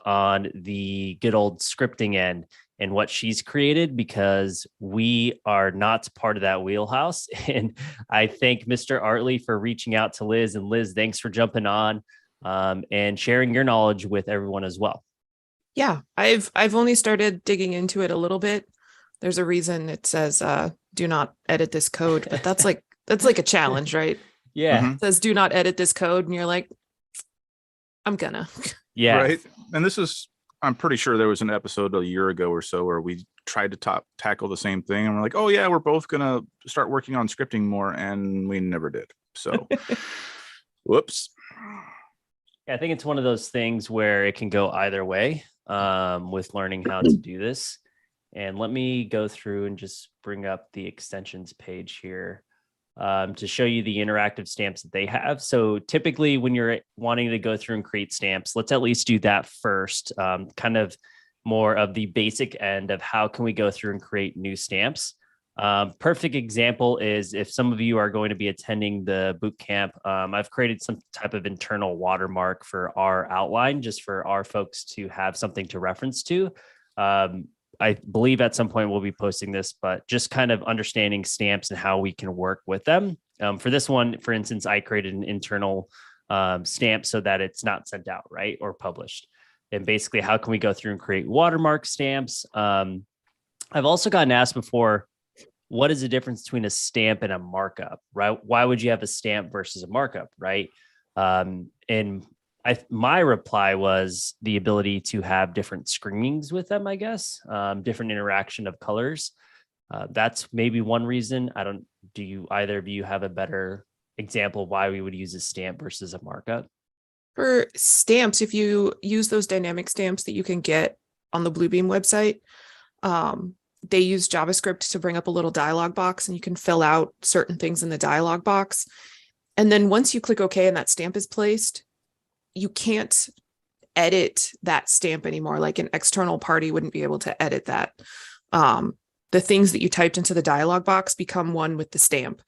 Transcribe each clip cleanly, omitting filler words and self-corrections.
on the good old scripting end and what she's created, because we are not part of that wheelhouse. And I thank Mr. Artley for reaching out to Liz. And Liz, thanks for jumping on and sharing your knowledge with everyone as well. Yeah, I've only started digging into it a little bit. There's a reason it says do not edit this code, but that's like a challenge, right? Yeah. It says do not edit this code, and you're like, I'm gonna. Yeah. Right. And this is, I'm pretty sure there was an episode a year ago or so where we tried to tackle the same thing, and we're like, oh yeah, we're both gonna start working on scripting more, and we never did. So whoops. I think it's one of those things where it can go either way with learning how to do this. And let me go through and just bring up the extensions page here to show you the interactive stamps that they have. So typically when you're wanting to go through and create stamps, let's at least do that first, kind of more of the basic end of how can we go through and create new stamps. Perfect example is if some of you are going to be attending the boot camp, I've created some type of internal watermark for our outline, just for our folks to have something to reference to. I believe at some point we'll be posting this, but just kind of understanding stamps and how we can work with them. For this one, for instance, I created an internal stamp so that it's not sent out, right, or published. And basically, how can we go through and create watermark stamps? I've also gotten asked before, what is the difference between a stamp and a markup, right? Why would you have a stamp versus a markup, right? And my reply was the ability to have different screenings with them, I guess, different interaction of colors. That's maybe one reason. Do you either of you have a better example of why we would use a stamp versus a markup? For stamps, if you use those dynamic stamps that you can get on the Bluebeam website, they use JavaScript to bring up a little dialog box, and you can fill out certain things in the dialog box. And then once you click OK and that stamp is placed, you can't edit that stamp anymore. Like an external party wouldn't be able to edit that. The things that you typed into the dialog box become one with the stamp.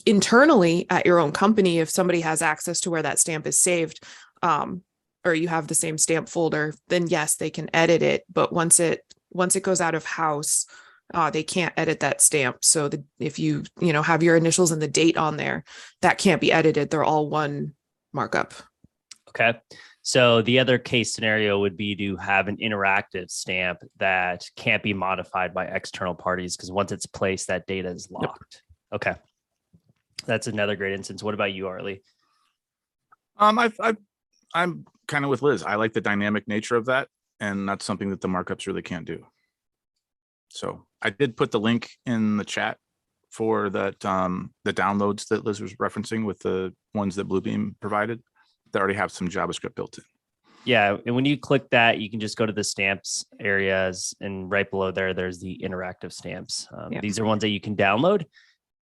Internally at your own company, if somebody has access to where that stamp is saved, or you have the same stamp folder, then yes, they can edit it. But once it goes out of house, they can't edit that stamp. So if you have your initials and the date on there, that can't be edited. They're all one markup. Okay. So the other case scenario would be to have an interactive stamp that can't be modified by external parties, because once it's placed, that data is locked. Yep. Okay. That's another great instance. What about you, Artley? I'm kind of with Liz. I like the dynamic nature of that, and that's something that the markups really can't do. So I did put the link in the chat for that, the downloads that Liz was referencing with the ones that Bluebeam provided that already have some JavaScript built in. Yeah, and when you click that, you can just go to the stamps areas, and right below there's the interactive stamps. These are ones that you can download.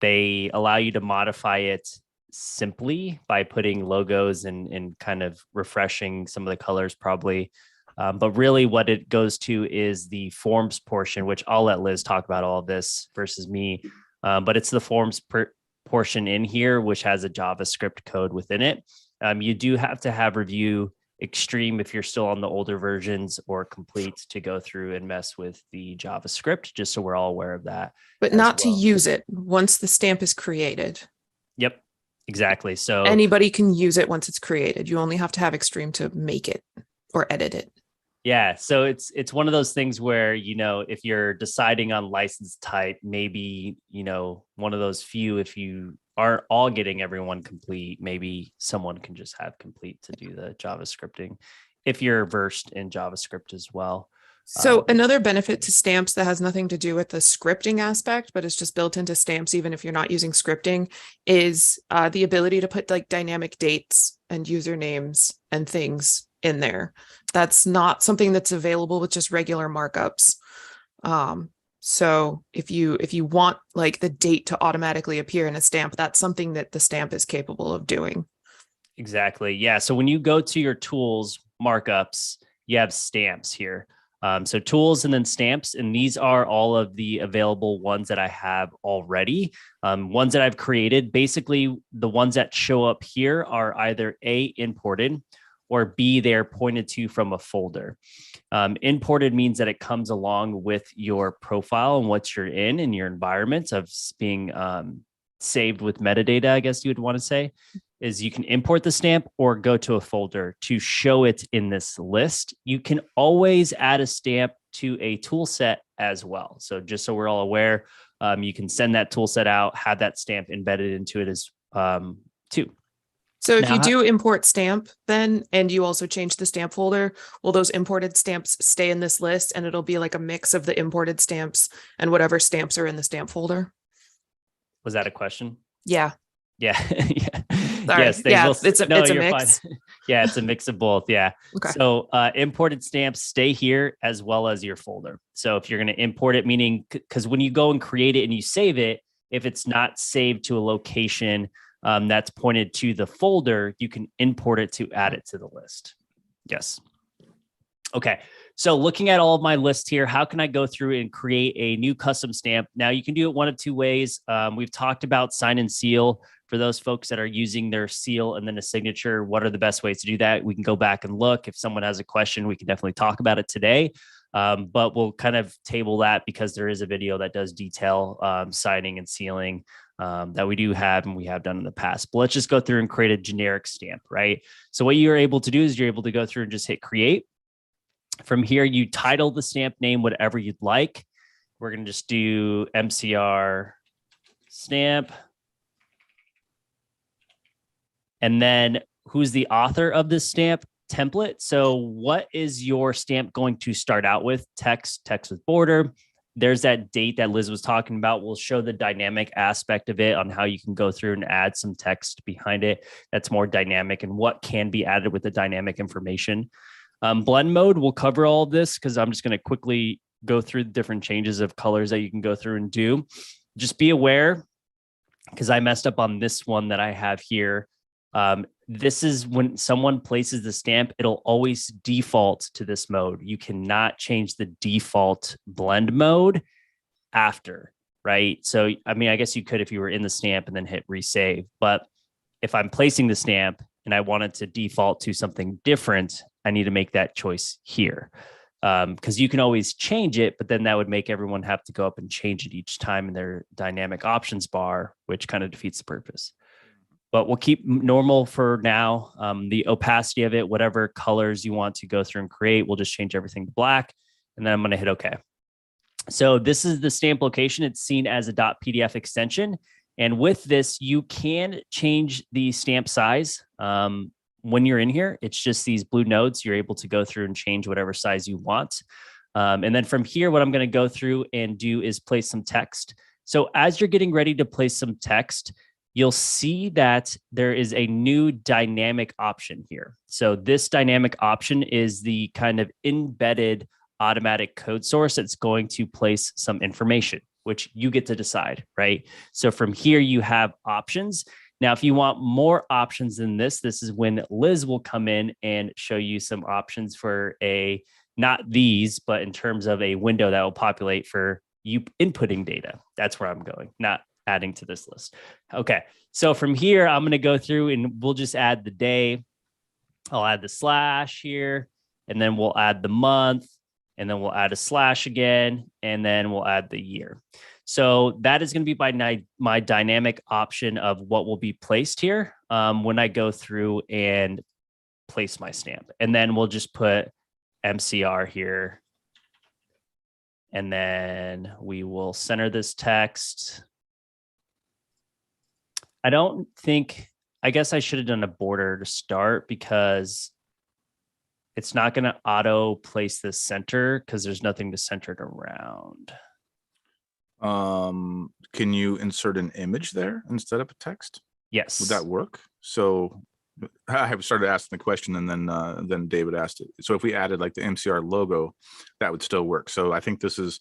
They allow you to modify it simply by putting logos and kind of refreshing some of the colors probably. But really what it goes to is the forms portion, which I'll let Liz talk about all of this versus me. But it's the forms portion in here, which has a JavaScript code within it. You do have to have Review Extreme if you're still on the older versions, or Complete to go through and mess with the JavaScript, just so we're all aware of that. But not to use it once the stamp is created. Yep, exactly. So anybody can use it once it's created. You only have to have Extreme to make it or edit it. Yeah, so it's one of those things where, if you're deciding on license type, maybe, one of those few, if you aren't all getting everyone Complete, maybe someone can just have Complete to do the JavaScripting if you're versed in JavaScript as well. So another benefit to stamps that has nothing to do with the scripting aspect, but it's just built into stamps, even if you're not using scripting, is the ability to put like dynamic dates and usernames and things in there. That's not something that's available with just regular markups. So if you want like the date to automatically appear in a stamp, that's something that the stamp is capable of doing. Exactly. Yeah. So when you go to your tools, markups, you have stamps here. So tools and then stamps, and these are all of the available ones that I have already. Ones that I've created. Basically, the ones that show up here are either imported, or B, they're pointed to from a folder. Imported means that it comes along with your profile and what you're in your environment of being saved with metadata, I guess you would want to say, is you can import the stamp or go to a folder to show it in this list. You can always add a stamp to a tool set as well. So just so we're all aware, you can send that tool set out, have that stamp embedded into it as too. So if Now, you do import stamp then, and you also change the stamp folder, will those imported stamps stay in this list and it'll be like a mix of the imported stamps and whatever stamps are in the stamp folder? Was that a question? Yeah. Yeah. Yeah. Sorry. Yes, they Yeah, will. it's a mix. Fine. Yeah, it's a mix of both. Yeah. Okay. So imported stamps stay here as well as your folder. So if you're going to import it, meaning because when you go and create it and you save it, if it's not saved to a location that's pointed to the folder, you can import it to add it to the list. Yes. Okay. So looking at all of my lists here, how can I go through and create a new custom stamp? Now you can do it one of two ways. We've talked about sign and seal for those folks that are using their seal and then a signature. What are the best ways to do that? We can go back and look. If someone has a question, we can definitely talk about it today. But we'll kind of table that because there is a video that does detail signing and sealing that we do have and we have done in the past. But let's just go through and create a generic stamp, right? So what you're able to do is you're able to go through and just hit create. From here, you title the stamp name whatever you'd like. We're going to just do MCR stamp. And then who's the author of this stamp? Template. So what is your stamp going to start out with? Text with border. There's that date that Liz was talking about. We'll show the dynamic aspect of it on how you can go through and add some text behind it that's more dynamic and what can be added with the dynamic information. Blend mode, we'll cover all of this because I'm just going to quickly go through the different changes of colors that you can go through and do. Just be aware, because I messed up on this one that I have here. This is when someone places the stamp, it'll always default to this mode. You cannot change the default blend mode after, right? So, I mean, I guess you could if you were in the stamp and then hit resave. But if I'm placing the stamp and I want it to default to something different, I need to make that choice here. Because you can always change it, but then that would make everyone have to go up and change it each time in their dynamic options bar, which kind of defeats the purpose. But we'll keep normal for now. The opacity of it, whatever colors you want to go through and create, we'll just change everything to black. And then I'm going to hit OK. So this is the stamp location. It's seen as a .pdf extension. And with this, you can change the stamp size. When you're in here, it's just these blue nodes. You're able to go through and change whatever size you want. And then from here, what I'm going to go through and do is place some text. So as you're getting ready to place some text, you'll see that there is a new dynamic option here. So this dynamic option is the kind of embedded automatic code source that's going to place some information, which you get to decide, right? So from here, you have options. Now, if you want more options than this is when Liz will come in and show you some options for not these, but in terms of a window that will populate for you inputting data. That's where I'm going, not adding to this list. Okay, so from here, I'm going to go through and we'll just add the day. I'll add the slash here, and then we'll add the month, and then we'll add a slash again, and then we'll add the year. So that is going to be my dynamic option of what will be placed here when I go through and place my stamp. And then we'll just put MCR here. And then we will center this text. I guess I should have done a border to start because it's not going to auto place this center because there's nothing to center it around. Can you insert an image there instead of a text? Yes. Would that work? So I have started asking the question and then David asked it. So if we added like the MCR logo, that would still work. So I think this is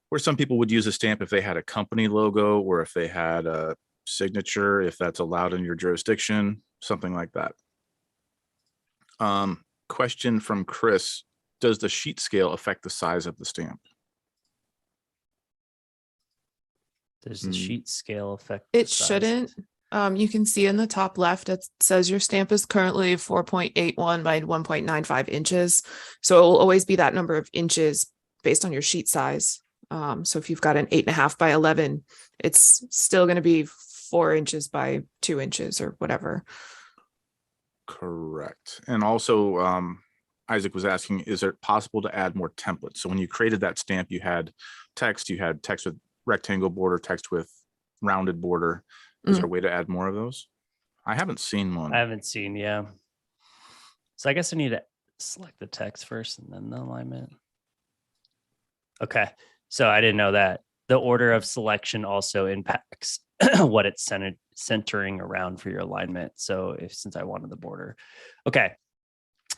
where some people would use a stamp if they had a company logo or if they had a signature, if that's allowed in your jurisdiction, something like that. Question from Chris: does the sheet scale affect the size of the stamp? Does the sheet scale affect? It shouldn't. You can see in the top left, it says your stamp is currently 4.81 by 1.95 inches. So it will always be that number of inches based on your sheet size. So if you've got an 8.5 by 11, it's still going to be 4 inches by 2 inches or whatever. Correct. And also, Isaac was asking, is it possible to add more templates? So when you created that stamp, you had text with rectangle border, text with rounded border. Is there a way to add more of those? I haven't seen one. I haven't seen, yeah. So I guess I need to select the text first and then the alignment. Okay, so I didn't know that. The order of selection also impacts what it's centering around for your alignment. So since I wanted the border. Okay,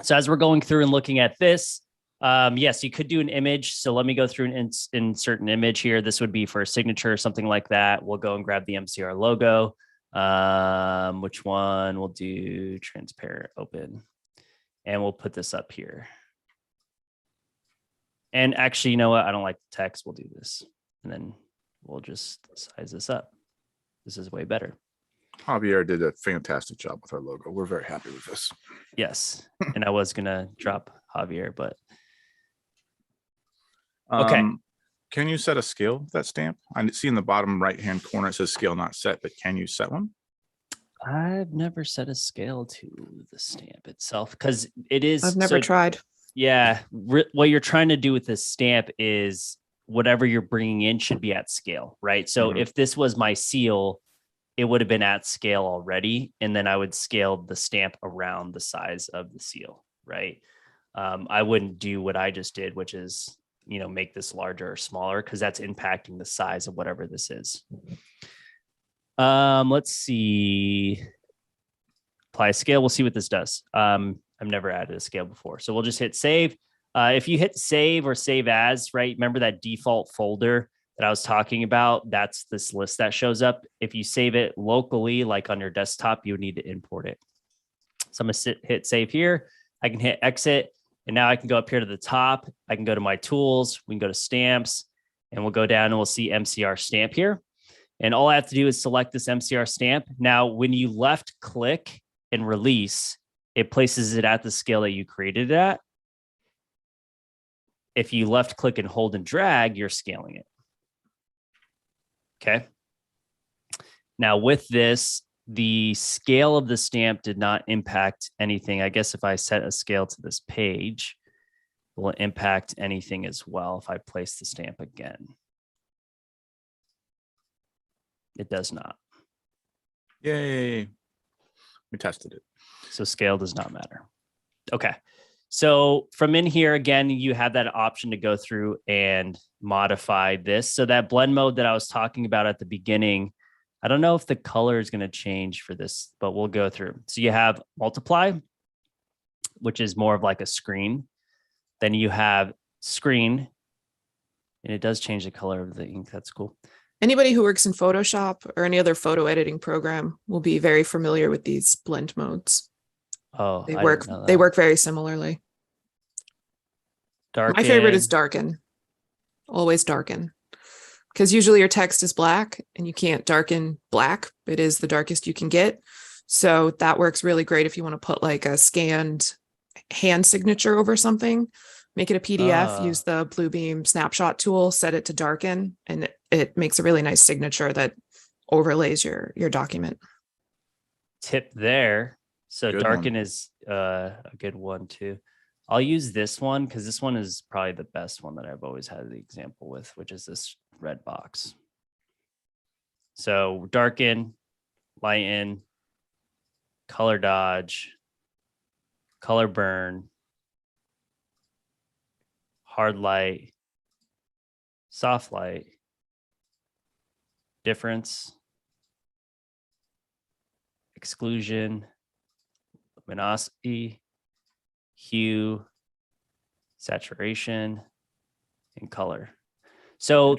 so as we're going through and looking at this, yes, you could do an image. So let me go through and insert an image here. This would be for a signature or something like that. We'll go and grab the MCR logo. Which one? We'll do transparent open. And we'll put this up here. And actually, you know what? I don't like the text. We'll do this. And then we'll just size this up. This is way better. Javier did a fantastic job with our logo. We're very happy with this. Yes. And I was going to drop Javier, but okay. Can you set a scale with that stamp? I see in the bottom right-hand corner, it says scale not set, but can you set one? I've never set a scale to the stamp itself because it is. I've never tried. Yeah. What you're trying to do with this stamp is whatever you're bringing in should be at scale, right? So if this was my seal, it would have been at scale already. And then I would scale the stamp around the size of the seal, right? I wouldn't do what I just did, which is, make this larger or smaller because that's impacting the size of whatever this is. Let's see. Apply scale. We'll see what this does. I've never added a scale before. So we'll just hit save. If you hit save or save as, right, remember that default folder that I was talking about? That's this list that shows up. If you save it locally, like on your desktop, you would need to import it. So I'm going to hit save here. I can hit exit. And now I can go up here to the top. I can go to my tools. We can go to stamps and we'll go down and we'll see MCR stamp here. And all I have to do is select this MCR stamp. Now, when you left click and release, it places it at the scale that you created it at. If you left click and hold and drag, you're scaling it. Okay. Now with this, the scale of the stamp did not impact anything. I guess if I set a scale to this page, it will impact anything as well if I place the stamp again. It does not. Yay. We tested it. So scale does not matter. Okay. So from in here, again, you have that option to go through and modify this. So that blend mode that I was talking about at the beginning, I don't know if the color is going to change for this, but we'll go through. So you have multiply, which is more of like a screen. Then you have screen, and it does change the color of the ink. That's cool. Anybody who works in Photoshop or any other photo editing program will be very familiar with these blend modes. Oh, they work very similarly. Darken. My favorite is darken. Always darken. Because usually your text is black and you can't darken black. It is the darkest you can get. So that works really great if you want to put like a scanned hand signature over something. Make it a PDF, use the Bluebeam snapshot tool, set it to darken, and it makes a really nice signature that overlays your document. Tip there. So Good darken one. is a good one too. I'll use this one because this one is probably the best one that I've always had the example with, which is this red box. So darken, lighten, color dodge, color burn, hard light, soft light, difference, exclusion, luminosity, hue, saturation, and color. So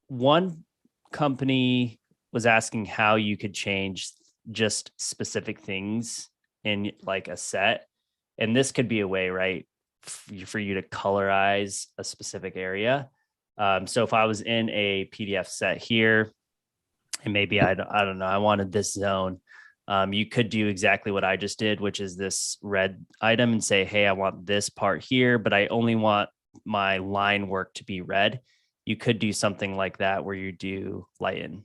one company was asking how you could change just specific things in like a set. And this could be a way, right, for you to colorize a specific area. So if I was in a PDF set here, and maybe I don't know, I wanted this zone. You could do exactly what I just did, which is this red item and say, hey, I want this part here, but I only want my line work to be red. You could do something like that where you do lighten.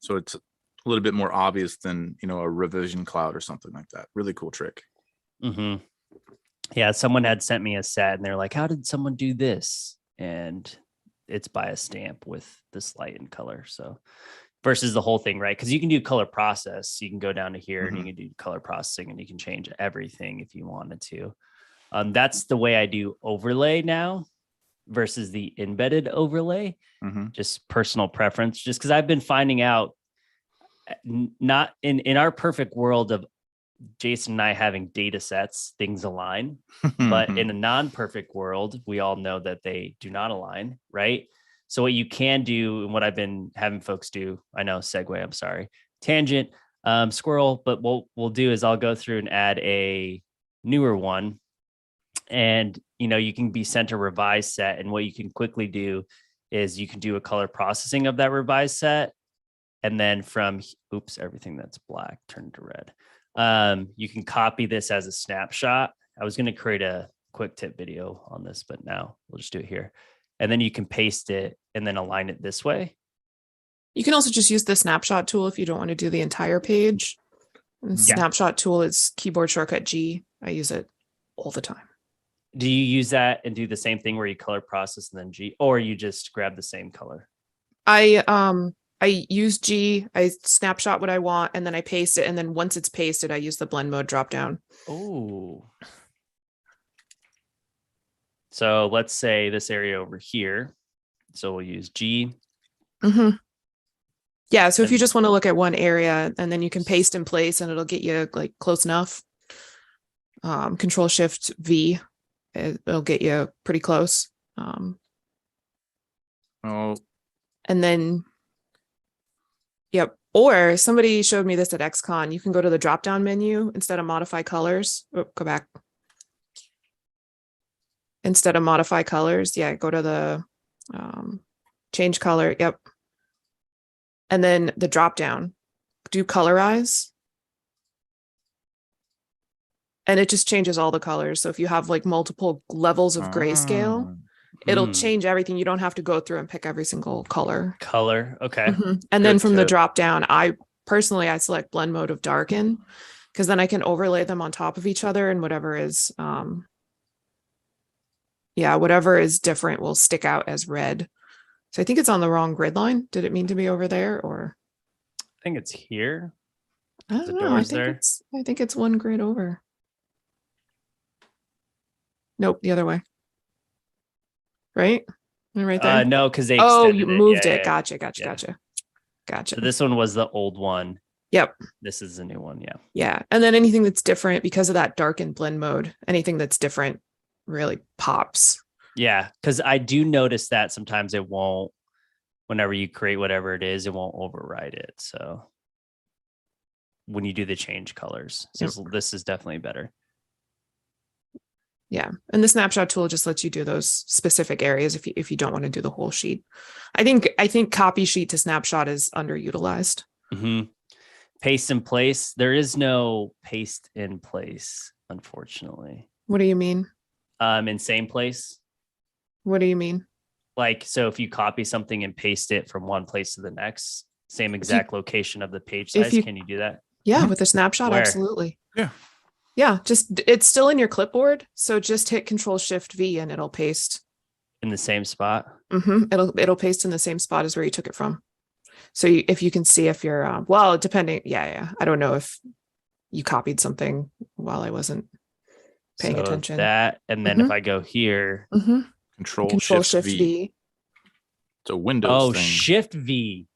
So it's a little bit more obvious than, you know, a revision cloud or something like that. Really cool trick. Mm-hmm. Yeah, someone had sent me a set and they're like, how did someone do this? And it's by a stamp with this lighten color. So versus the whole thing, right? Because you can do color process. You can go down to here and you can do color processing and you can change everything if you wanted to. That's the way I do overlay now versus the embedded overlay. Just personal preference, just because I've been finding out not in our perfect world of Jason and I having data sets, things align, but in a non-perfect world, we all know that they do not align, right? So what you can do and what I've been having folks do, I know segue, I'm sorry, tangent, squirrel, but what we'll do is I'll go through and add a newer one. And, you know, you can be sent a revised set. And what you can quickly do is you can do a color processing of that revised set. And then from, oops, everything that's black turned to red. You can copy this as a snapshot. I was going to create a quick tip video on this, but now we'll just do it here. And then you can paste it and then align it this way. You can also just use the snapshot tool if you don't want to do the entire page. And snapshot tool is keyboard shortcut G. I use it all the time. Do you use that and do the same thing where you color process and then G, or you just grab the same color? I use G, I snapshot what I want, and then I paste it. And then once it's pasted, I use the blend mode drop down. Oh. So let's say this area over here. So we'll use G. Yeah. So if you just want to look at one area and then you can paste in place and it'll get you like close enough. Control Shift V, it'll get you pretty close. And then, yep. Or somebody showed me this at XCon. You can go to the drop down menu instead of modify colors. Oh, go back. Instead of modify colors, yeah, go to the change color. Yep. And then the drop down, do colorize. And it just changes all the colors. So if you have like multiple levels of grayscale, it'll change everything. You don't have to go through and pick every single color. Okay. And then from the drop down, I select blend mode of darken, because then I can overlay them on top of each other, and whatever is whatever is different will stick out as red. So I think it's on the wrong grid line. Did it mean to be over there, or? I think it's here. I don't know. I think it's one grid over. Nope, the other way. Right? Right there. No, because they you moved it. Gotcha. So this one was the old one. Yep. This is the new one. Yeah. Yeah. And then anything that's different because of that darken blend mode, anything that's different really pops. Yeah. Because I do notice that sometimes it won't, whenever you create whatever it is, it won't override it. So when you do the change colors, so this is definitely better. Yeah. And the snapshot tool just lets you do those specific areas if you don't want to do the whole sheet. I think copy sheet to snapshot is underutilized. Paste in place. There is no paste in place, unfortunately. What do you mean? In same place. What do you mean? Like, so if you copy something and paste it from one place to the next, same exact location of the page size, can you do that? Yeah, with a snapshot, absolutely. Yeah, just it's still in your clipboard, so just hit Control Shift V and it'll paste in the same spot. It'll paste in the same spot as where you took it from. So if you can see if you're depending, I don't know if you copied something while I wasn't paying attention. That, and then if I go here, Control Shift V. It's a Windows thing. Shift V.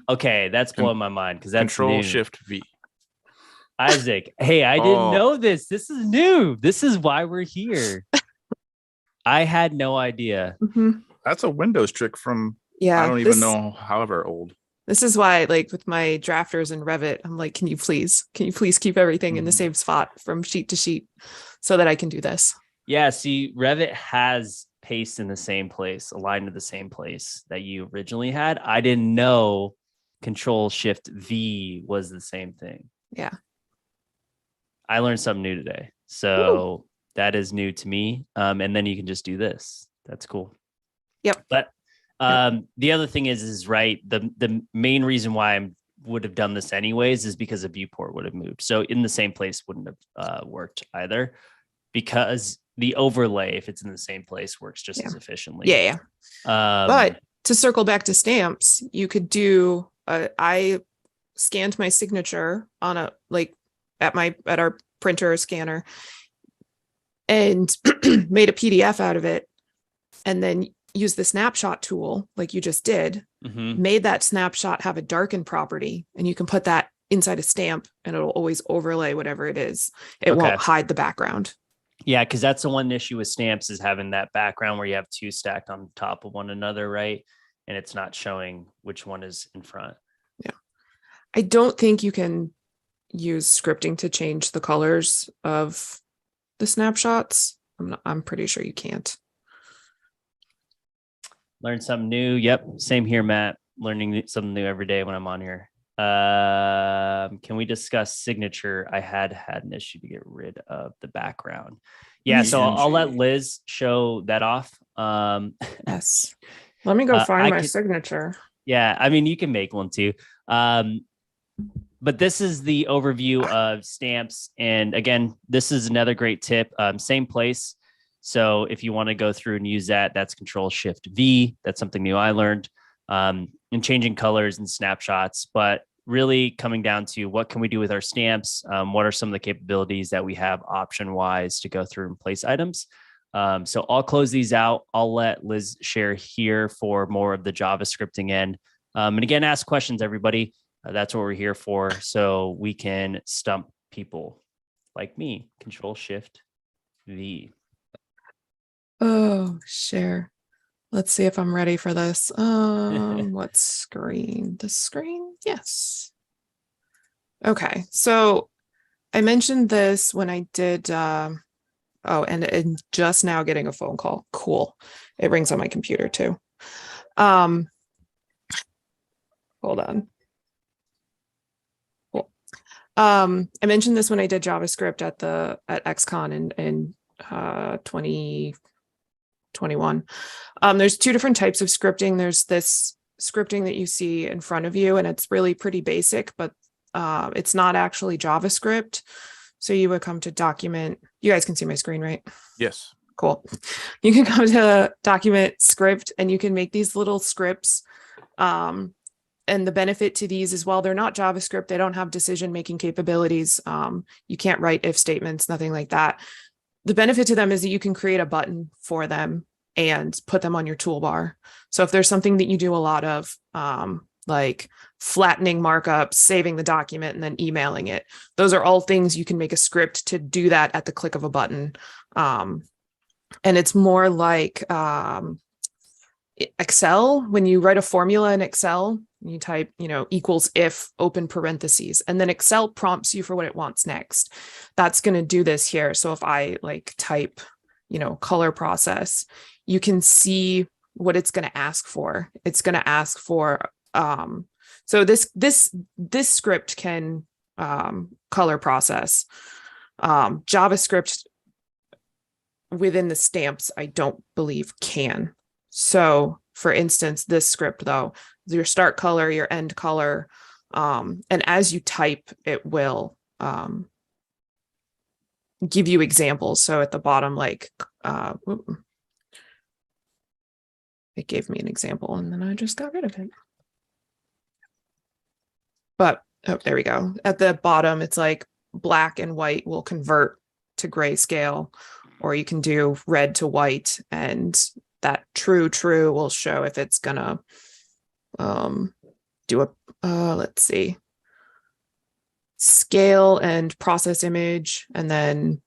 Okay, that's blowing my mind because that's Control new. Shift V. Isaac, hey, I didn't know this. This is new. This is why we're here. I had no idea. That's a Windows trick from, I don't even know, however old. This is why, like with my drafters in Revit, I'm like, can you please keep everything in the same spot from sheet to sheet so that I can do this? Yeah, see, Revit has paste in the same place, aligned to the same place that you originally had. I didn't know Control Shift V was the same thing. Yeah. I learned something new today. Ooh. So that is new to me. And then you can just do this. That's cool. Yep. But the other thing is right. The main reason why I would have done this anyways is because a viewport would have moved. So in the same place wouldn't have worked either, because the overlay, if it's in the same place, works just as efficiently. Yeah. But to circle back to stamps, you could do, I scanned my signature on a, like at our printer or scanner and made a PDF out of it, and then use the snapshot tool like you just did, made that snapshot have a darken property, and you can put that inside a stamp and it'll always overlay whatever it is. It won't hide the background. Yeah, because that's the one issue with stamps, is having that background where you have two stacked on top of one another, right? And it's not showing which one is in front. Yeah. I don't think you can use scripting to change the colors of the snapshots. I'm pretty sure you can't. Learn something new. Yep. Same here, Matt. Learning something new every day when I'm on here. Can we discuss signature? I had an issue to get rid of the background. Yeah. So I'll let Liz show that off. Yes. Let me go find my signature. Yeah. I mean, you can make one too. But this is the overview of stamps. And again, this is another great tip. Same place. So if you want to go through and use that, that's Control Shift V. That's something new I learned. And changing colors and snapshots, but really coming down to what can we do with our stamps? What are some of the capabilities that we have option wise to go through and place items? So I'll close these out. I'll let Liz share here for more of the JavaScripting end. And again, ask questions, everybody. That's what we're here for. So we can stump people like me. Control Shift V. Oh, share. Let's see if I'm ready for this. What screen? The screen? Yes. Okay. So I mentioned this when I did, and just now getting a phone call. Cool. It rings on my computer too. Hold on. Cool. I mentioned this when I did JavaScript at XCon in 2021. There's two different types of scripting. There's this scripting that you see in front of you, and it's really pretty basic, but it's not actually JavaScript. So you would come to document. You guys can see my screen, right? Yes. Cool. You can come to document script, and you can make these little scripts. And the benefit to these is, while they're not JavaScript, they don't have decision-making capabilities. You can't write if statements, nothing like that. The benefit to them is that you can create a button for them and put them on your toolbar. So if there's something that you do a lot of, like flattening markups, saving the document, and then emailing it, those are all things you can make a script to do that at the click of a button. And it's more like Excel. When you write a formula in Excel, you type, equals if, open parentheses, and then Excel prompts you for what it wants next. That's going to do this here. So if I type, color process, you can see what it's going to ask for. It's going to ask for, so this script can color process. JavaScript within the stamps, I don't believe can. So for instance, this script though, your start color, your end color, and as you type, it will give you examples. So at the bottom, it gave me an example and then I just got rid of it. But there we go. At the bottom, it's like black and white will convert to grayscale, or you can do red to white, and that true will show if it's gonna do a let's see, scale and process image, and then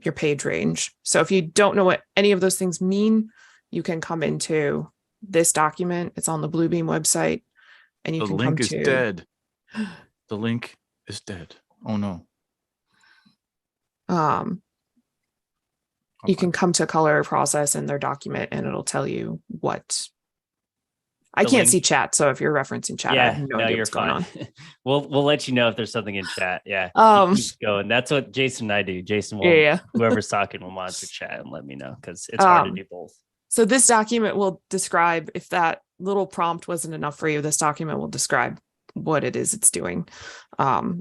your page range. So if you don't know what any of those things mean, you can come into this document. It's on the Bluebeam website, and you can come to. The link is dead. The link is dead. Oh no. you can come to color process in their document and it'll tell you what. I The can't link- see chat, so if you're referencing chat, I Yeah, have no no, idea you're what's going fine. on. We'll let you know if there's something in chat. Yeah. Um, Keep going. That's what Jason and I do. Jason will, yeah. whoever's talking will monitor chat and let me know because it's hard to do both. So this document will describe, if that little prompt wasn't enough for you, this document will describe what it is it's doing.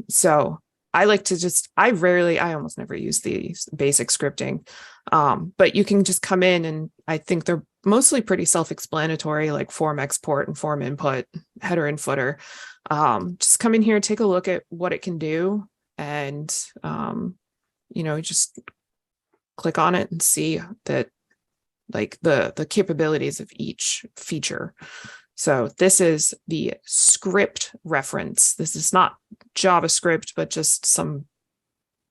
So I like to just, I almost never use the basic scripting, but you can just come in and I think they're mostly pretty self-explanatory, like form export and form input, header and footer. Just come in here, take a look at what it can do, and just click on it and see that, like, the capabilities of each feature. So this is the script reference. This is not JavaScript, but just some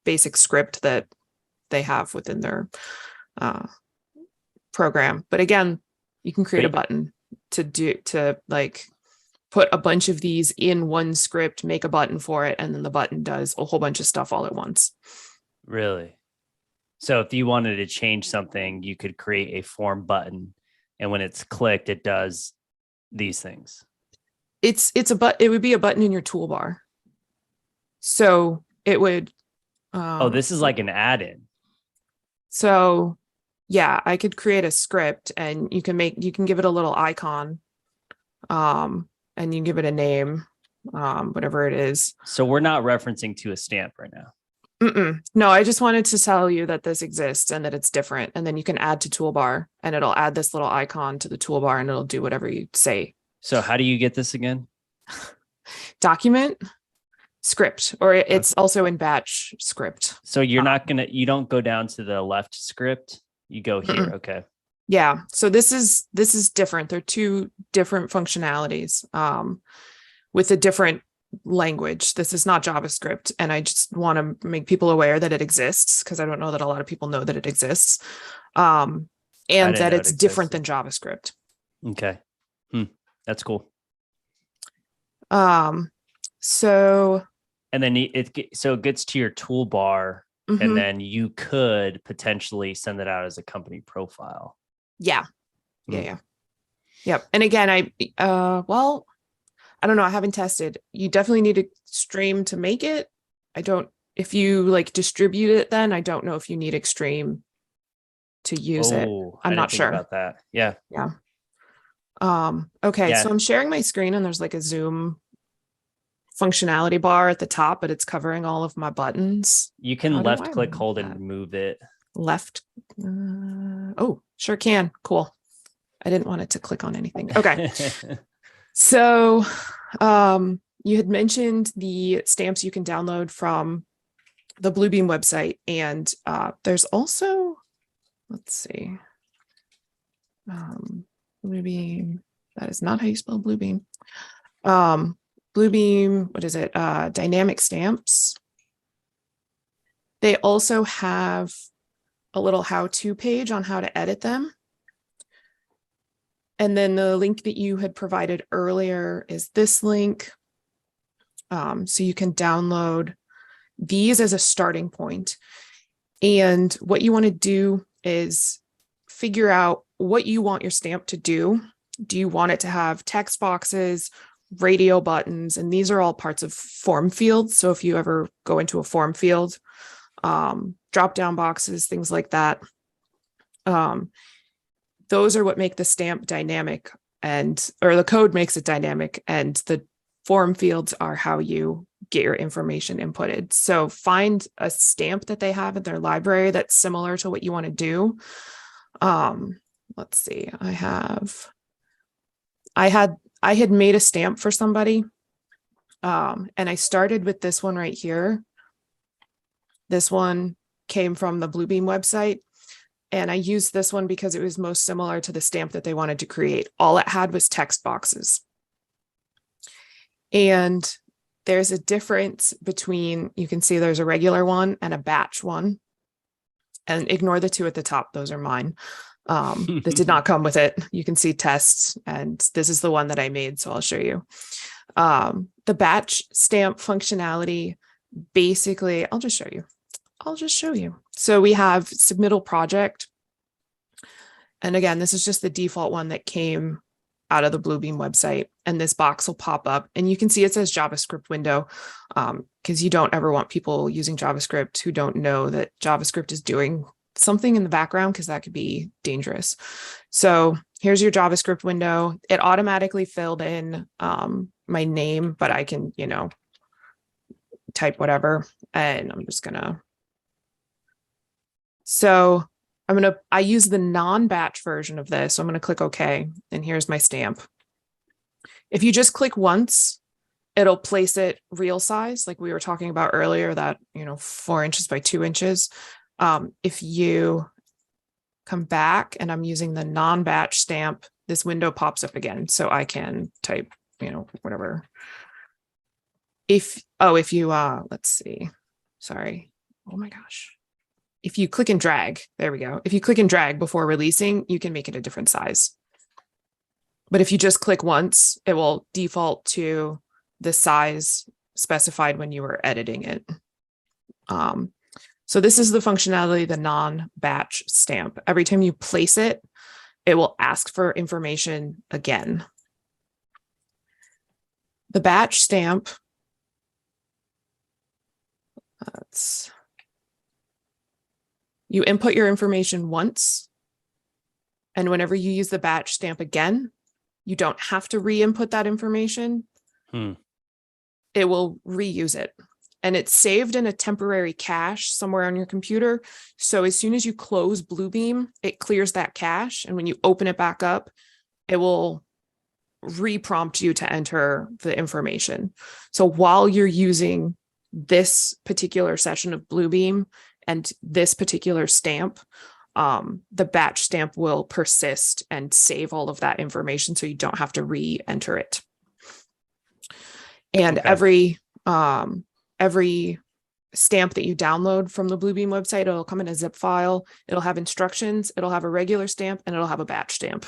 basic script that they have within their program. But again, you can create a button to put a bunch of these in one script, make a button for it, and then the button does a whole bunch of stuff all at once. Really? So if you wanted to change something, you could create a form button, and when it's clicked, it does these things. It would be a button in your toolbar. So it would. This is like an add-in. So yeah, I could create a script and you can give it a little icon, and you give it a name, whatever it is. So we're not referencing to a stamp right now. No, I just wanted to tell you that this exists and that it's different. And then you can add to toolbar and it'll add this little icon to the toolbar and it'll do whatever you say. So how do you get this again? Document, script, or it's also in batch script. So you don't go down to the left script. You go here. Okay. Yeah. So this is different. They're two different functionalities, with a different language. This is not JavaScript. And I just want to make people aware that it exists, because I don't know that a lot of people know that it exists. And that it's different than JavaScript. Okay. That's cool. So. And then it gets to your toolbar, and then you could potentially send it out as a company profile. Yeah. Yep. And again, I don't know. I haven't tested. You definitely need a stream to make it. If you distribute it, then I don't know if you need Extreme to use it. I'm not sure about that. Yeah. Okay. So I'm sharing my screen and there's a Zoom functionality bar at the top, but it's covering all of my buttons. You can left click, hold, and move it. Left. Sure can. Cool. I didn't want it to click on anything. Okay. So you had mentioned the stamps you can download from the Bluebeam website. And there's also, let's see, Bluebeam, that is not how you spell Bluebeam. Bluebeam, what is it? Dynamic stamps. They also have a little how-to page on how to edit them. And then the link that you had provided earlier is this link. So you can download these as a starting point. And what you want to do is figure out what you want your stamp to do. Do you want it to have text boxes, radio buttons? And these are all parts of form fields. So if you ever go into a form field, drop-down boxes, things like that. Those are what make the stamp dynamic, or the code makes it dynamic, and the form fields are how you get your information inputted. So find a stamp that they have in their library that's similar to what you want to do. Let's see, I had made a stamp for somebody, and I started with this one right here. This one came from the Bluebeam website. And I used this one because it was most similar to the stamp that they wanted to create. All it had was text boxes. And there's a difference between, you can see there's a regular one and a batch one. And ignore the two at the top. Those are mine. That did not come with it. You can see tests, and this is the one that I made, so I'll show you. The batch stamp functionality, basically, I'll just show you. I'll just show you. So we have submittal project. And again, this is just the default one that came out of the Bluebeam website. And this box will pop up and you can see it says JavaScript window because you don't ever want people using JavaScript who don't know that JavaScript is doing something in the background because that could be dangerous. So here's your JavaScript window. It automatically filled in my name, but I can, type whatever. And I'm just gonna. So I use the non-batch version of this. So I'm going to click OK. And here's my stamp. If you just click once, it'll place it real size, like we were talking about earlier, that, 4 inches by 2 inches. If you come back and I'm using the non-batch stamp, this window pops up again. So I can type, whatever. If you, let's see, sorry. Oh my gosh. If you click and drag, there we go. If you click and drag before releasing, you can make it a different size. But if you just click once, it will default to the size specified when you were editing it. So this is the functionality, the non-batch stamp. Every time you place it, it will ask for information again. The batch stamp, you input your information once, and whenever you use the batch stamp again, you don't have to re-input that information. It will reuse it. And it's saved in a temporary cache somewhere on your computer. So as soon as you close Bluebeam, it clears that cache. And when you open it back up, it will re-prompt you to enter the information. So while you're using this particular session of Bluebeam and this particular stamp, the batch stamp will persist and save all of that information so you don't have to re-enter it. And Okay. every stamp that you download from the Bluebeam website, it'll come in a zip file, it'll have instructions, it'll have a regular stamp, and it'll have a batch stamp.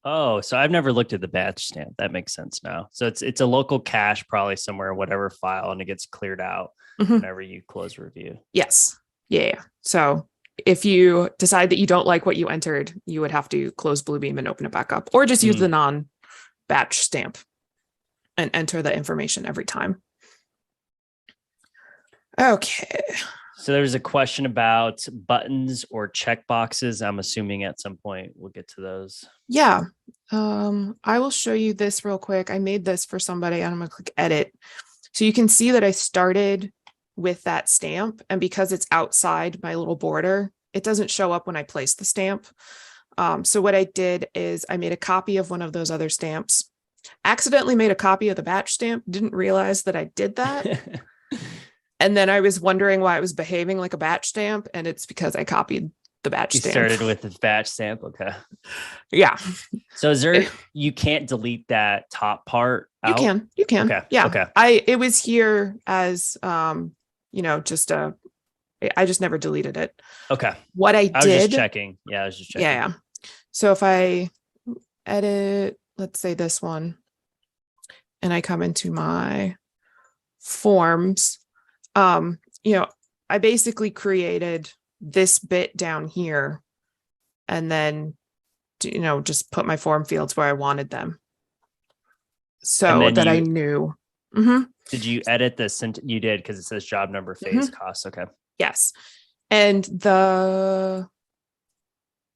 Oh, so I've never looked at the batch stamp. That makes sense now. So it's a local cache, probably somewhere, whatever file, and it gets cleared out whenever you close review. Yes. Yeah. So if you decide that you don't like what you entered, you would have to close Bluebeam and open it back up, or just use the non-batch stamp and enter the information every time. Okay. So there's a question about buttons or checkboxes. I'm assuming at some point we'll get to those. Yeah. I will show you this real quick. I made this for somebody and I'm going to click edit. So you can see that I started with that stamp, and because it's outside my little border, it doesn't show up when I place the stamp. So what I did is I made a copy of one of those other stamps, accidentally made a copy of the batch stamp, didn't realize that I did that. And then I was wondering why it was behaving like a batch stamp, and it's because I copied the batch stamp. You started with the batch stamp. Okay. Yeah. So is there, you can't delete that top part out? You can. Okay. Yeah. Okay. It was here as, just I just never deleted it. Okay. What I was did. just checking. Yeah. I was just checking. Yeah. So if I edit, let's say this one, and I come into my forms, I basically created this bit down here and then, just put my form fields where I wanted them. So that I knew. Did you edit this? You did, because it says job number, phase, cost. Okay. Yes. And the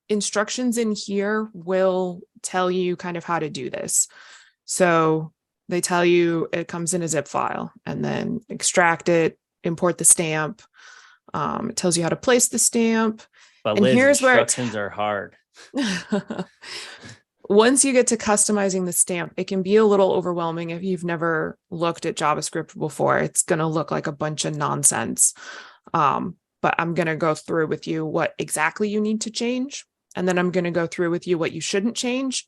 instructions in here will tell you kind of how to do this. So they tell you it comes in a zip file, and then extract it, import the stamp. It tells you how to place the stamp. But and Liz, here's where instructions are hard. Once you get to customizing the stamp, it can be a little overwhelming if you've never looked at JavaScript before. It's going to look like a bunch of nonsense. But I'm going to go through with you what exactly you need to change. And then I'm going to go through with you what you shouldn't change,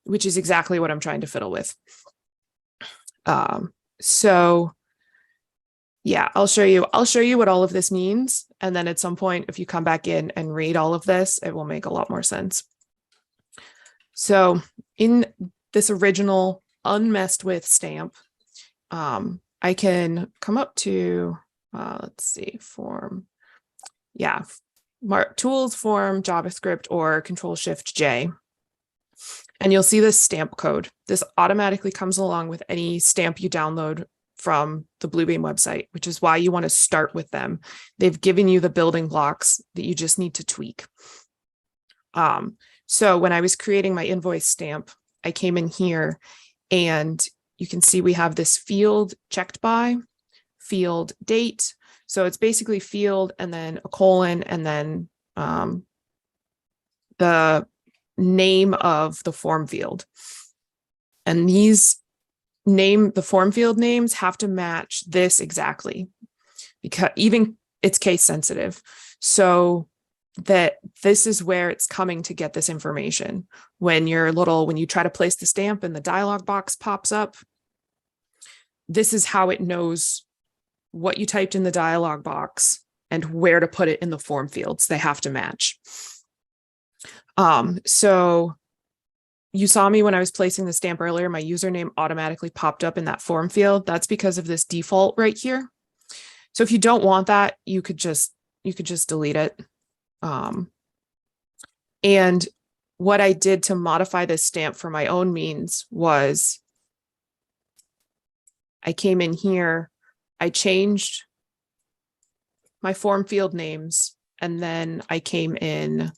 which is exactly what I'm trying to fiddle with. So yeah, I'll show you what all of this means. And then at some point, if you come back in and read all of this, it will make a lot more sense. So in this original unmessed with stamp, I can come up to let's see, form. Yeah, tools, form, JavaScript, or Control-Shift-J. And you'll see this stamp code. This automatically comes along with any stamp you download from the Bluebeam website, which is why you want to start with them. They've given you the building blocks that you just need to tweak. So when I was creating my invoice stamp, I came in here and you can see we have this field checked by, field date. So it's basically field and then a colon and then the name of the form field. And these the form field names have to match this exactly, because even it's case sensitive. So that this is where it's coming to get this information. When you try to place the stamp and the dialog box pops up, this is how it knows what you typed in the dialog box and where to put it in the form fields. They have to match. So you saw me when I was placing the stamp earlier, my username automatically popped up in that form field. That's because of this default right here. So if you don't want that, you could just delete it. And what I did to modify this stamp for my own means was I came in here, I changed my form field names, and then I came in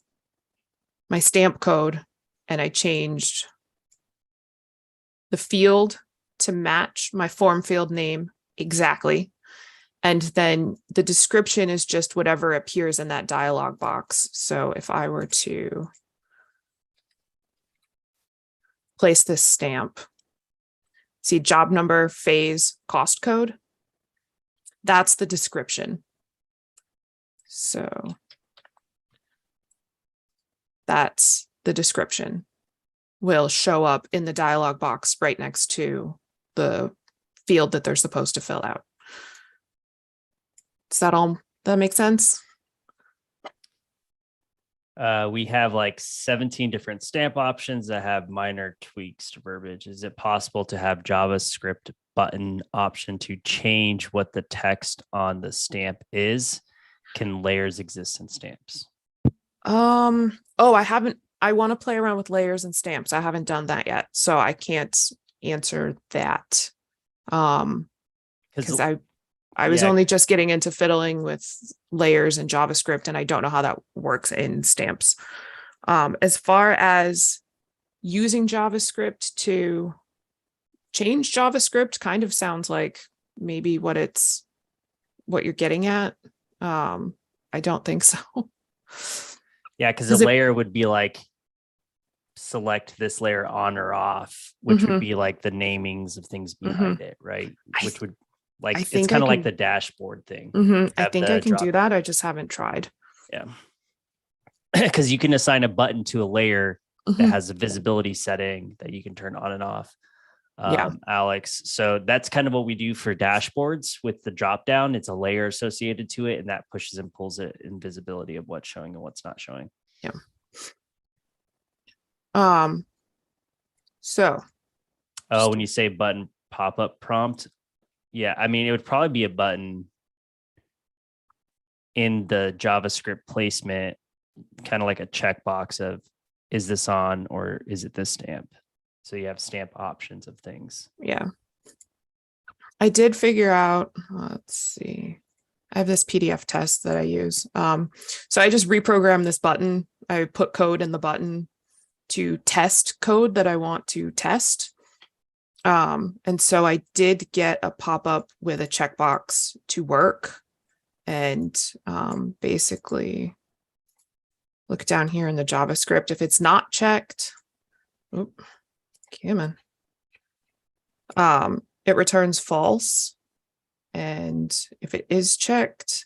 my stamp code and I changed the field to match my form field name exactly. And then the description is just whatever appears in that dialog box. So if I were to place this stamp, see job number, phase, cost code, that's the description. So that's the description will show up in the dialog box right next to the field that they're supposed to fill out. Does that make sense? We have like 17 different stamp options that have minor tweaks to verbiage. Is it possible to have JavaScript button option to change what the text on the stamp is? Can layers exist in stamps? I want to play around with layers and stamps. I haven't done that yet, so I can't answer that. Because I was only just getting into fiddling with layers and JavaScript, and I don't know how that works in stamps. As far as using JavaScript to change JavaScript kind of sounds like maybe what you're getting at. I don't think so. Yeah, because a layer would be like, select this layer on or off, which would be like the namings of things behind it, right? Which would like, it's kind of like the dashboard thing. I think I can do that. I just haven't tried. Yeah. Because you can assign a button to a layer that has a visibility setting that you can turn on and off. Alex. So that's kind of what we do for dashboards with the drop down. It's a layer associated to it, and that pushes and pulls it in visibility of what's showing and what's not showing. Yeah. So. Oh, when you say button pop-up prompt, yeah, I mean, it would probably be a button in the JavaScript placement, kind of like a checkbox of, is this on or is it this stamp? So you have stamp options of things. Yeah. I did figure out, let's see. I have this PDF test that I use. So I just reprogrammed this button. I put code in the button to test code that I want to test. And so I did get a pop-up with a checkbox to work. And basically look down here in the JavaScript. If it's not checked, come on. It returns false. And if it is checked,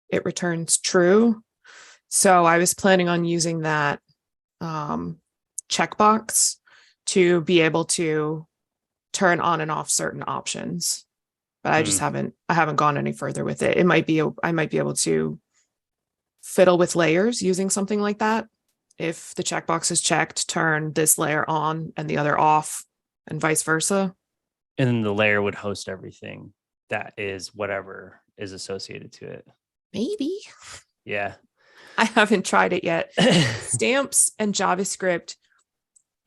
it returns true. So I was planning on using that checkbox to be able to turn on and off certain options. But I just haven't gone any further with it. I might be able to fiddle with layers using something like that. If the checkbox is checked, turn this layer on and the other off, and vice versa. And then the layer would host everything that is whatever is associated to it. Maybe. Yeah. I haven't tried it yet. Stamps and JavaScript.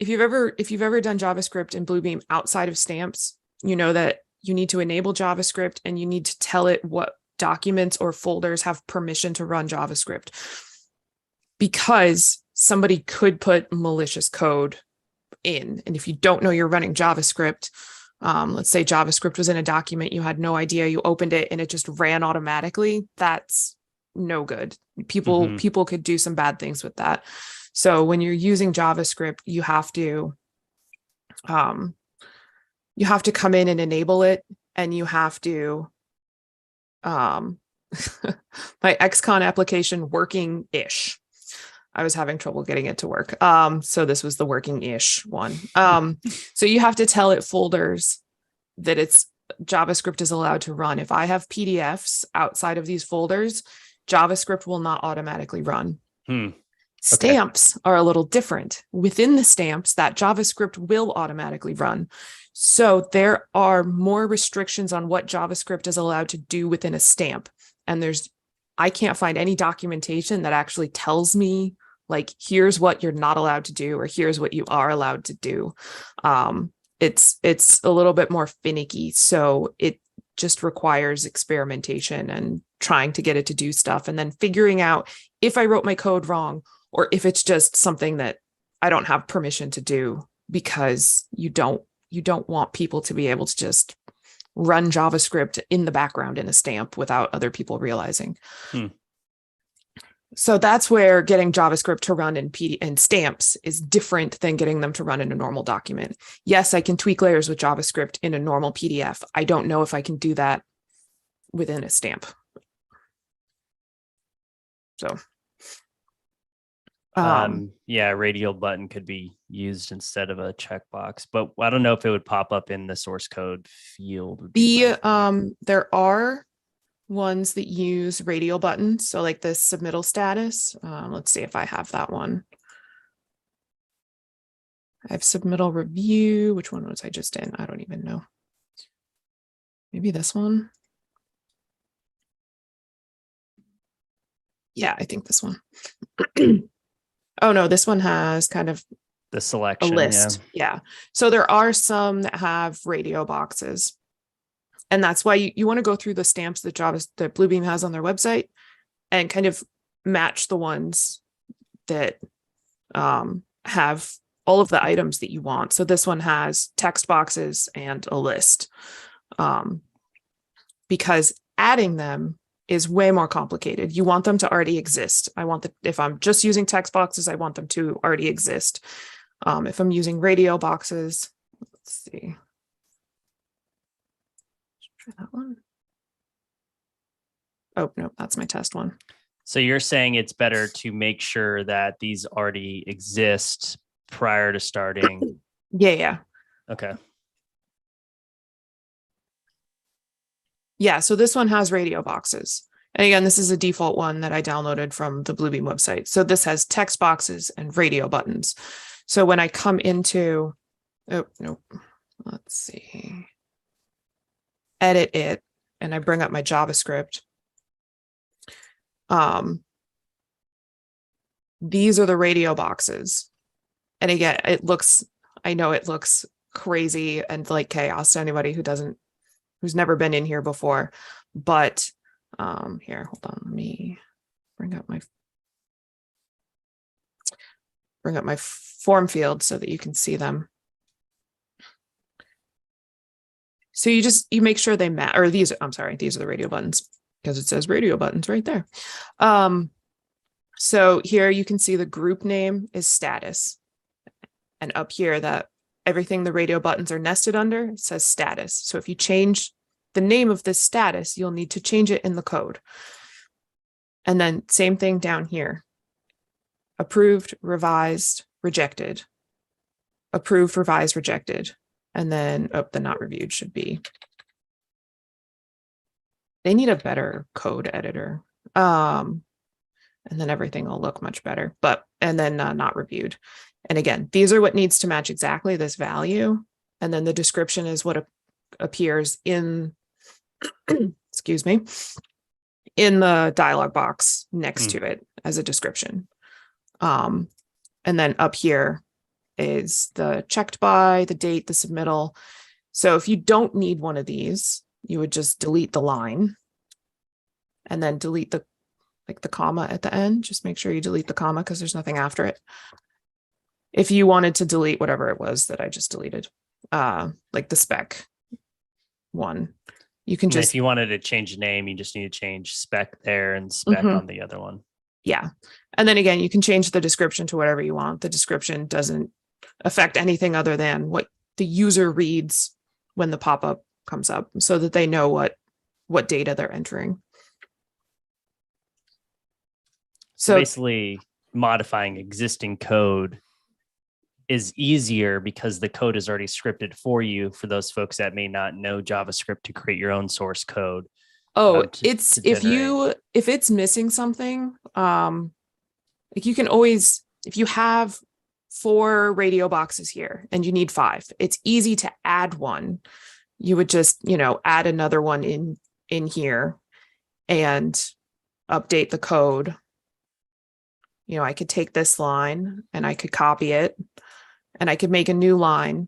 If you've ever done JavaScript in Bluebeam outside of stamps, you know that you need to enable JavaScript and you need to tell it what documents or folders have permission to run JavaScript, because somebody could put malicious code in. And if you don't know you're running JavaScript, let's say JavaScript was in a document, you had no idea, you opened it and it just ran automatically, that's no good. People could do some bad things with that. So when you're using JavaScript, you have to come in and enable it, and you have to my XCon application working-ish. I was having trouble getting it to work. So this was the working-ish one. So you have to tell it folders that it's JavaScript is allowed to run. If I have PDFs outside of these folders, JavaScript will not automatically run. Stamps are a little different. Within the stamps, that JavaScript will automatically run. So there are more restrictions on what JavaScript is allowed to do within a stamp. And I can't find any documentation that actually tells me, like, here's what you're not allowed to do, or here's what you are allowed to do. It's a little bit more finicky. So it just requires experimentation and trying to get it to do stuff, and then figuring out if I wrote my code wrong, or if it's just something that I don't have permission to do, because you don't want people to be able to just run JavaScript in the background in a stamp without other people realizing. So that's where getting JavaScript to run in stamps is different than getting them to run in a normal document. Yes, I can tweak layers with JavaScript in a normal PDF. I don't know if I can do that within a stamp. So yeah, radial button could be used instead of a checkbox, but I don't know if it would pop up in the source code field. There are ones that use radial buttons, so like the submittal status. Let's see if I have that one. I have submittal review. Which one was I just in? I don't even know. Maybe this one. Yeah, I think this one. Oh no, this one has kind of the selection, a list. Yeah. So there are some that have radio boxes. And that's why you want to go through the stamps that Bluebeam has on their website and kind of match the ones that have all of the items that you want. So this one has text boxes and a list, because adding them is way more complicated. You want them to already exist. If I'm just using text boxes, I want them to already exist. If I'm using radio boxes, let's see. Try that one. Oh, no, that's my test one. So you're saying it's better to make sure that these already exist prior to starting? Yeah. Okay. Yeah, so this one has radio boxes. And again, this is a default one that I downloaded from the Bluebeam website. So this has text boxes and radio buttons. So when I come into, let's see, edit it, and I bring up my JavaScript, these are the radio boxes. And again, I know it looks crazy and like chaos to anybody who's never been in here before, but here, hold on, let me bring up my form field so that you can see them. So you make sure they match, or these are the radio buttons, because it says radio buttons right there. So here you can see the group name is status, and up here that everything the radio buttons are nested under says status. So if you change the name of this status, you'll need to change it in the code. And then same thing down here. Approved, revised, rejected. Approved, revised, rejected. And then the not reviewed should be. They need a better code editor. And then everything will look much better. And then not reviewed. And again, these are what needs to match exactly this value. And then the description is what appears in excuse me, in the dialog box next to it as a description. And then up here is the checked by, the date, the submittal. So if you don't need one of these, you would just delete the line and then delete the comma at the end. Just make sure you delete the comma because there's nothing after it. If you wanted to delete whatever it was that I just deleted, like the spec one, you can just, if you wanted to change the name, you just need to change spec there and spec on the other one. Yeah. And then again, you can change the description to whatever you want. The description doesn't affect anything other than what the user reads when the pop-up comes up so that they know what data they're entering. So basically modifying existing code is easier because the code is already scripted for you for those folks that may not know JavaScript to create your own source code. Oh, it's if it's missing something, like you can always, if you have 4 radio boxes here and you need 5, it's easy to add one. You would just, add another one in here and update the code. I could take this line and I could copy it and I could make a new line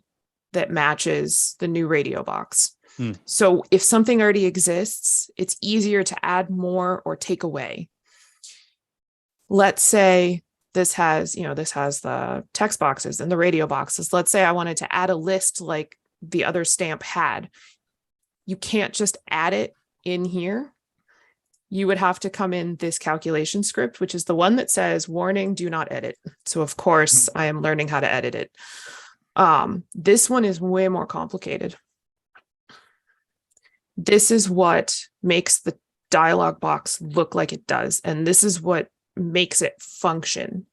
that matches the new radio box. So if something already exists, it's easier to add more or take away. Let's say this has the text boxes and the radio boxes. Let's say I wanted to add a list like the other stamp had. You can't just add it in here. You would have to come in this calculation script, which is the one that says warning, do not edit. So of course I am learning how to edit it. This one is way more complicated. This is what makes the dialog box look like it does. And this is what makes it function.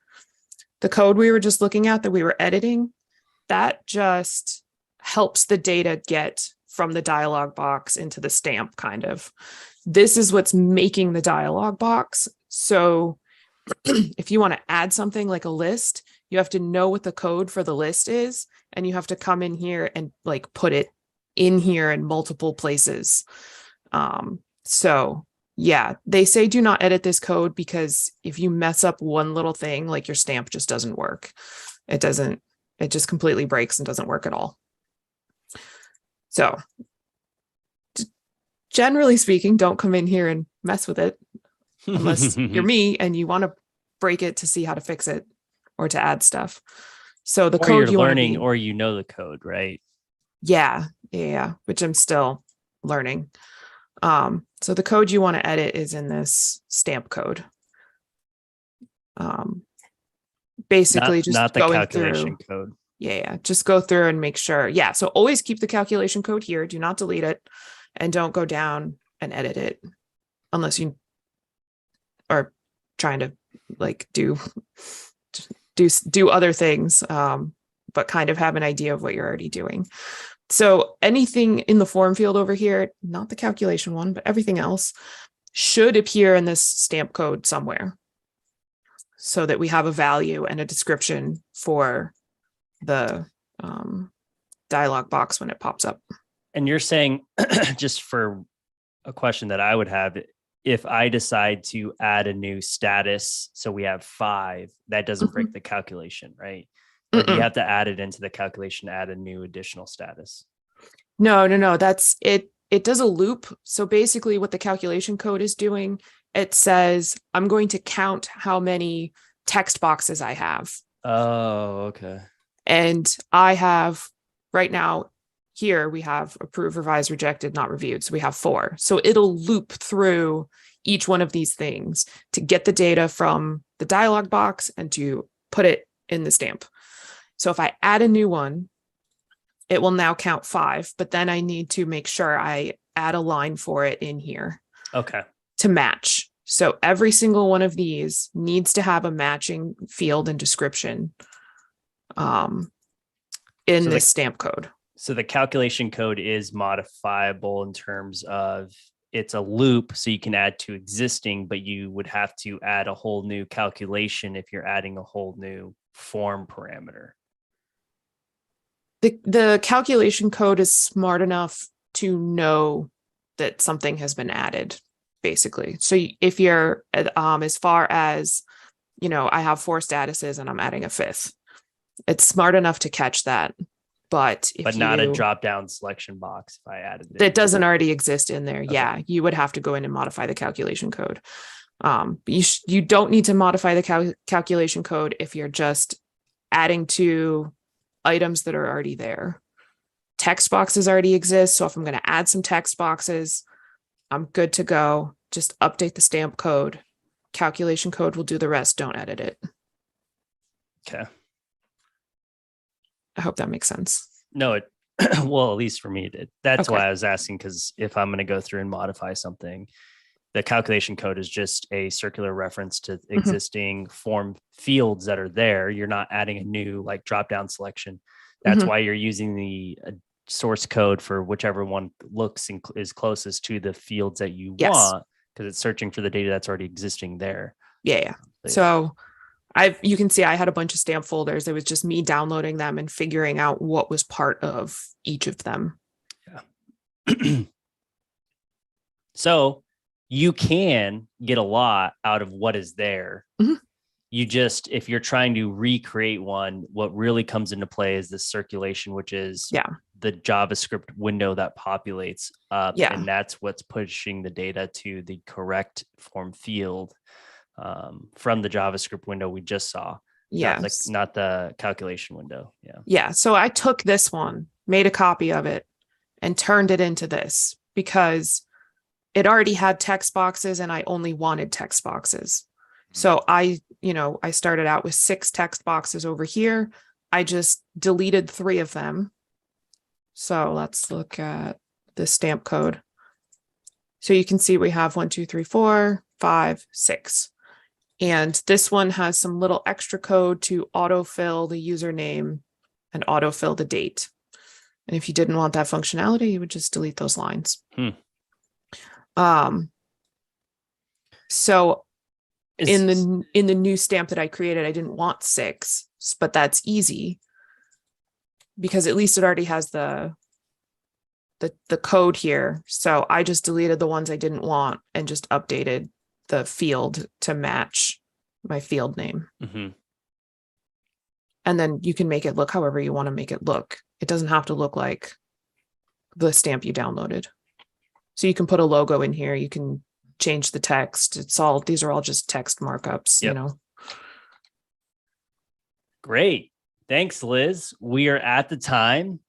The code we were just looking at that we were editing, that just helps the data get from the dialog box into the stamp kind of. This is what's making the dialog box. So if you want to add something like a list, you have to know what the code for the list is, and you have to come in here and put it in here in multiple places. So yeah, they say do not edit this code because if you mess up one little thing, your stamp just doesn't work. It just completely breaks and doesn't work at all. So generally speaking, don't come in here and mess with it unless you're me and you want to break it to see how to fix it or to add stuff. So the code you're learning or the code, right? Yeah, which I'm still learning. So the code you want to edit is in this stamp code. Basically just not the going calculation through, code. Yeah, just go through and make sure. Yeah, so always keep the calculation code here. Do not delete it, and don't go down and edit it unless you are trying to do other things, but kind of have an idea of what you're already doing. So anything in the form field over here, not the calculation one, but everything else should appear in this stamp code somewhere so that we have a value and a description for the dialog box when it pops up. And you're saying, just for a question that I would have, if I decide to add a new status, so we have 5, that doesn't break the calculation, right? Or do you have to add it into the calculation to add a new additional status? No. That's it. It does a loop. So basically what the calculation code is doing, it says, I'm going to count how many text boxes I have. Oh, okay. And I have right now here, we have approved, revised, rejected, not reviewed. So we have 4. So it'll loop through each one of these things to get the data from the dialog box and to put it in the stamp. So if I add a new one, it will now count 5, but then I need to make sure I add a line for it in here. Okay. To match. So every single one of these needs to have a matching field and description in this stamp code. So the calculation code is modifiable in terms of it's a loop, so you can add to existing, but you would have to add a whole new calculation if you're adding a whole new form parameter. The calculation code is smart enough to know that something has been added, basically. So if you're as far as, I have 4 statuses and I'm adding a 5th, it's smart enough to catch that. But not a drop down selection box if I added it. That doesn't already exist in there. Okay. Yeah, you would have to go in and modify the calculation code. But you don't need to modify the calculation code if you're just adding to items that are already there. Text boxes already exist. So if I'm going to add some text boxes, I'm good to go. Just update the stamp code. Calculation code will do the rest. Don't edit it. Okay. I hope that makes sense. No, well, at least for me, it did. That's Okay. why I was asking, because if I'm going to go through and modify something, the calculation code is just a circular reference to existing form fields that are there. You're not adding a new like drop down selection. That's why you're using the source code for whichever one looks and is closest to the fields that you want, because it's searching for the data that's already existing there. Yeah. So you can see I had a bunch of stamp folders. It was just me downloading them and figuring out what was part of each of them. Yeah. So you can get a lot out of what is there. You just, if you're trying to recreate one, what really comes into play is the circulation, which is the JavaScript window that populates up. Yeah. And that's what's pushing the data to the correct form field from the JavaScript window we just saw. Yeah. Not the calculation window. Yeah. Yeah. So I took this one, made a copy of it, and turned it into this because it already had text boxes and I only wanted text boxes. So I started out with 6 text boxes over here. I just deleted 3 of them. So let's look at the stamp code. So you can see we have 1, 2, 3, 4, 5, 6. And this one has some little extra code to autofill the username and autofill the date. And if you didn't want that functionality, you would just delete those lines. So in the new stamp that I created, I didn't want 6, but that's easy because at least it already has the code here. So I just deleted the ones I didn't want and just updated the field to match my field name. And then you can make it look however you want to make it look. It doesn't have to look like the stamp you downloaded. So you can put a logo in here. You can change the text. These are all just text markups, Great. Thanks, Liz. We are at the time.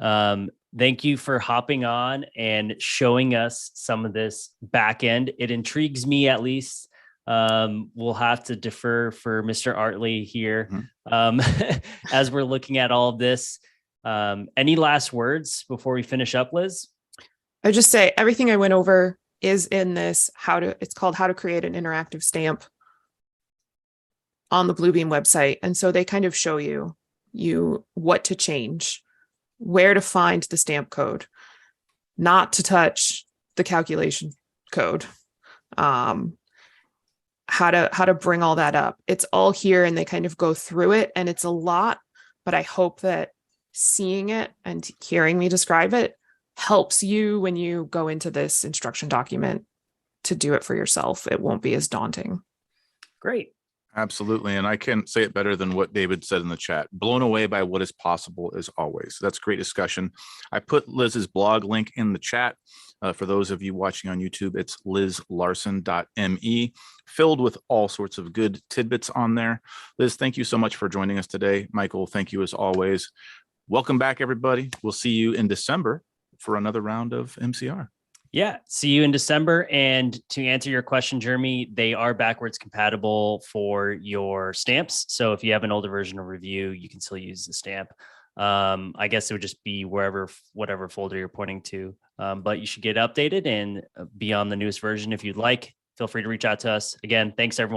Thank you for hopping on and showing us some of this back end. It intrigues me, at least. We'll have to defer for Mr. Artley here as we're looking at all of this. Any last words before we finish up, Liz? I just say everything I went over is in this it's called How to Create an Interactive Stamp on the Bluebeam website. And so they kind of show you what to change, where to find the stamp code, not to touch the calculation code, how to bring all that up. It's all here and they kind of go through it and it's a lot, but I hope that seeing it and hearing me describe it helps you when you go into this instruction document to do it for yourself. It won't be as daunting. Great. Absolutely. And I can't say it better than what David said in the chat. Blown away by what is possible as always. That's great discussion. I put Liz's blog link in the chat. For those of you watching on YouTube, it's lizlarsen.me, filled with all sorts of good tidbits on there. Liz, thank you so much for joining us today. Michael, thank you as always. Welcome back, everybody. We'll see you in December for another round of MCR. Yeah, see you in December. And to answer your question, Jeremy, they are backwards compatible for your stamps. So if you have an older version of Revu, you can still use the stamp. I guess it would just be whatever folder you're pointing to. But you should get updated and be on the newest version if you'd like. Feel free to reach out to us. Again, thanks everyone.